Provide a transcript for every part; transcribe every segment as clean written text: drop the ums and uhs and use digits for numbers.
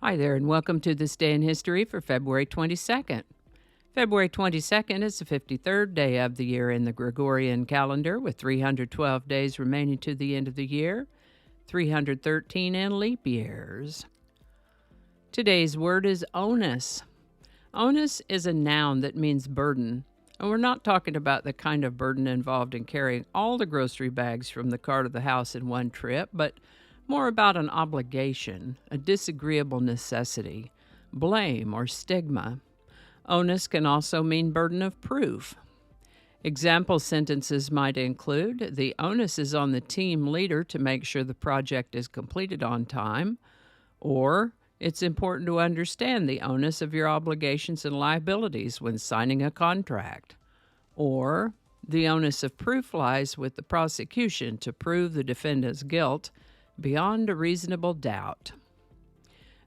Hi there, and welcome to This Day in History for February 22nd. February 22nd is the 53rd day of the year in the Gregorian calendar, with 312 days remaining to the end of the year, 313 in leap years. Today's word is onus. Onus is a noun that means burden, and we're not talking about the kind of burden involved in carrying all the grocery bags from the car to the house in one trip, but more about an obligation, a disagreeable necessity, blame, or stigma. Onus can also mean burden of proof. Example sentences might include, the onus is on the team leader to make sure the project is completed on time, or it's important to understand the onus of your obligations and liabilities when signing a contract, or the onus of proof lies with the prosecution to prove the defendant's guilt beyond a reasonable doubt.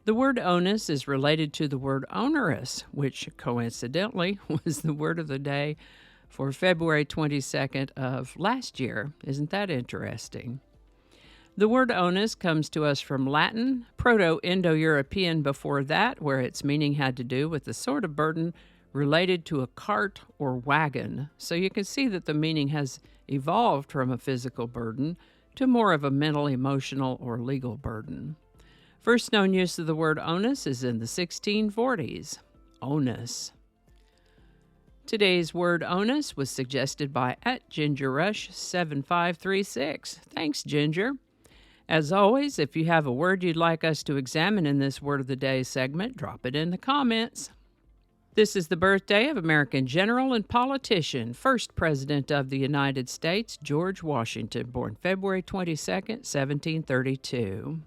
The word onus is related to the word onerous, which coincidentally was the word of the day for February 22nd of last year. Isn't that interesting? The word onus comes to us from Latin, Proto-Indo-European before that, where its meaning had to do with the sort of burden related to a cart or wagon. So you can see that the meaning has evolved from a physical burden to more of a mental, emotional, or legal burden. First known use of the word onus is in the 1640s. Onus. Today's word onus was suggested by @GingerRush7536. Thanks, Ginger. As always, if you have a word you'd like us to examine in this Word of the Day segment, drop it in the comments. This is the birthday of American general and politician, first President of the United States, George Washington, born February 22nd, 1732.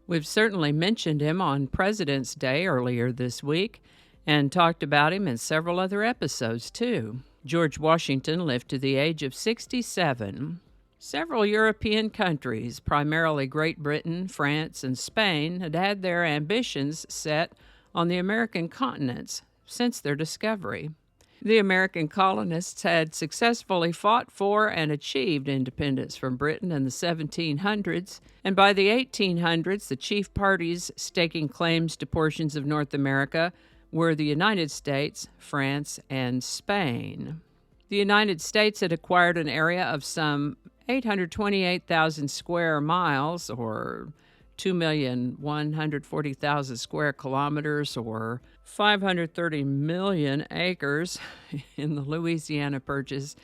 We've certainly mentioned him on President's Day earlier this week and talked about him in several other episodes, too. George Washington lived to the age of 67. Several European countries, primarily Great Britain, France, and Spain, had had their ambitions set on the American continents since their discovery. The American colonists had successfully fought for and achieved independence from Britain in the 1700s, and by the 1800s, the chief parties staking claims to portions of North America were the United States, France, and Spain. The United States had acquired an area of some 828,000 square miles, or 2,140,000 square kilometers, or 530 million acres in the Louisiana Purchase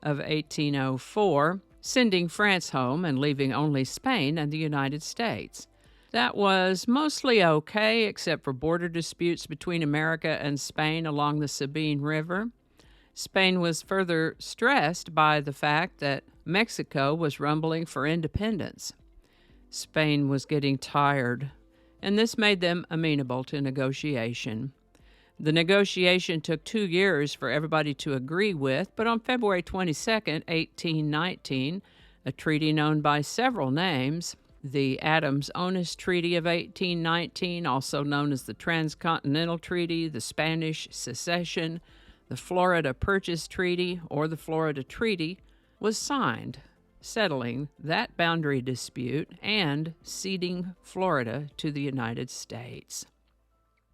of 1804, sending France home and leaving only Spain and the United States. That was mostly okay, except for border disputes between America and Spain along the Sabine River. Spain was further stressed by the fact that Mexico was rumbling for independence. Spain was getting tired, and this made them amenable to negotiation. The negotiation took 2 years for everybody to agree with, but on February 22, 1819, a treaty known by several names, the Adams-Onus Treaty of 1819, also known as the Transcontinental Treaty, the Spanish Secession, the Florida Purchase Treaty, or the Florida Treaty, was signed, settling that boundary dispute and ceding Florida to the United States.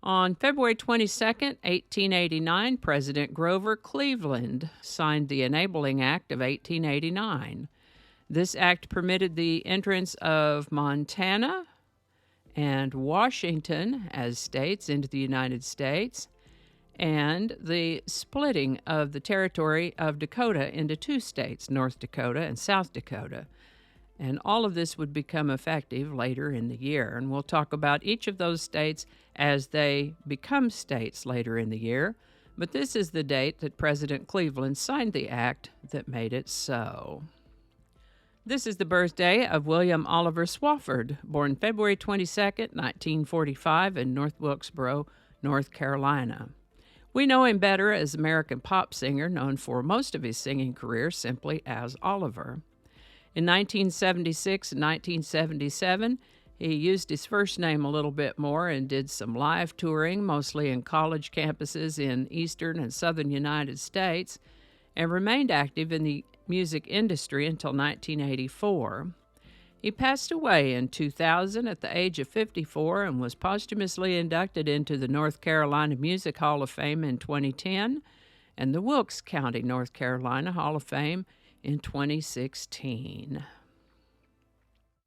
On February 22, 1889, President Grover Cleveland signed the Enabling Act of 1889. This act permitted the entrance of Montana and Washington as states into the United States, and the splitting of the territory of Dakota into 2 states, North Dakota and South Dakota. And all of this would become effective later in the year. And we'll talk about each of those states as they become states later in the year. But this is the date that President Cleveland signed the act that made it so. This is the birthday of William Oliver Swofford, born February 22, 1945 in North Wilkesboro, North Carolina. We know him better as American pop singer, known for most of his singing career simply as Oliver. In 1976 and 1977, he used his first name a little bit more and did some live touring, mostly in college campuses in eastern and southern United States, and remained active in the music industry until 1984. He passed away in 2000 at the age of 54 and was posthumously inducted into the North Carolina Music Hall of Fame in 2010 and the Wilkes County, North Carolina Hall of Fame in 2016.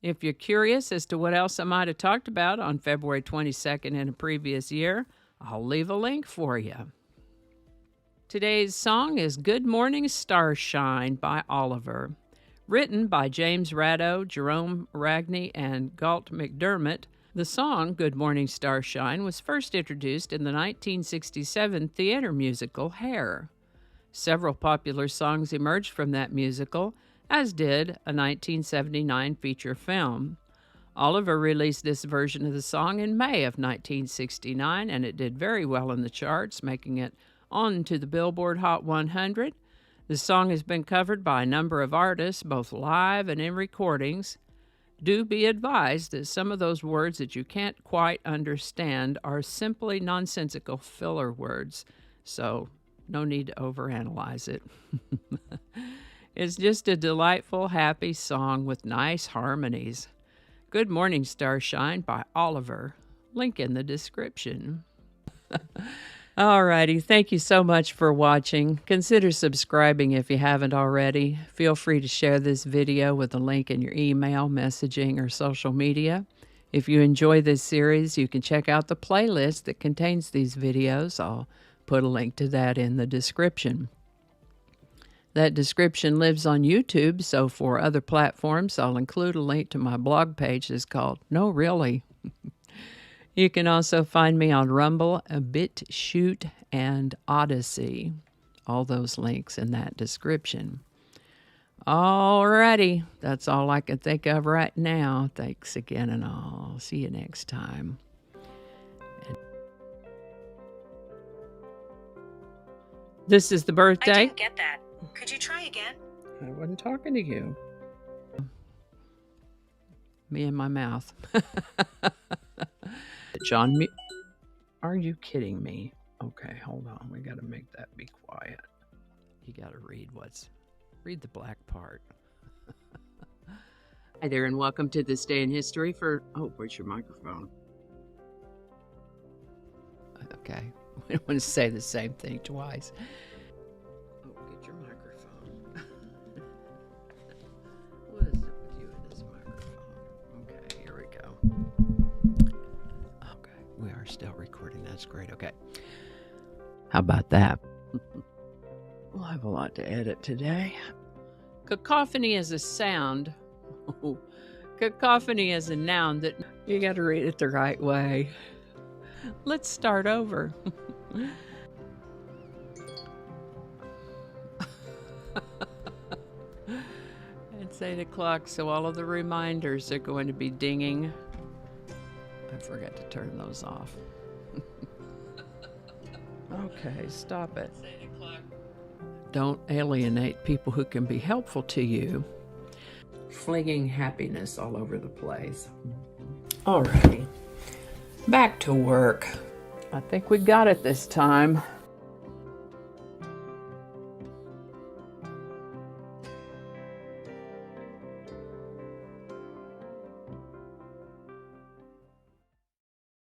If you're curious as to what else I might have talked about on February 22nd in a previous year, I'll leave a link for you. Today's song is Good Morning Starshine by Oliver. Written by James Ratto, Jerome Ragney, and Galt McDermott, the song Good Morning Starshine was first introduced in the 1967 theater musical Hair. Several popular songs emerged from that musical, as did a 1979 feature film. Oliver released this version of the song in May of 1969, and it did very well in the charts, making it on to the Billboard Hot 100. The song has been covered by a number of artists, both live and in recordings. Do be advised that some of those words that you can't quite understand are simply nonsensical filler words, so no need to overanalyze it. It's just a delightful, happy song with nice harmonies. Good Morning Starshine by Oliver. Link in the description. Alrighty, thank you so much for watching. Consider subscribing if you haven't already. Feel free to share this video with a link in your email, messaging, or social media. If you enjoy this series, you can check out the playlist that contains these videos. I'll put a link to that in the description. That description lives on YouTube, so for other platforms, I'll include a link to my blog page that's called No Really. You can also find me on Rumble, BitChute, and Odyssey. All those links in that description. Alrighty, that's all I can think of right now. Thanks again, and I'll see you next time. This is the birthday. I didn't get that. Could you try again? I wasn't talking to you. Me and my mouth. John, are you kidding me? Okay, hold on. We got to make that be quiet. You got to read the black part. Hi there, and welcome to This Day in History for, where's your microphone? Okay, we don't want to say the same thing twice. Oh, get your microphone. What is it with you and this microphone? Okay, here we go. Okay, we are still recording. That's great. Okay. How about that? We'll have a lot to edit today. Cacophony is a sound. Cacophony is a noun that you got to read it the right way. Let's start over. It's 8 o'clock, so all of the reminders are going to be dinging. I forgot to turn those off. Okay, stop it. It's 8 o'clock. Don't alienate people who can be helpful to you. Flinging happiness all over the place. Alrighty, back to work. I think we got it this time.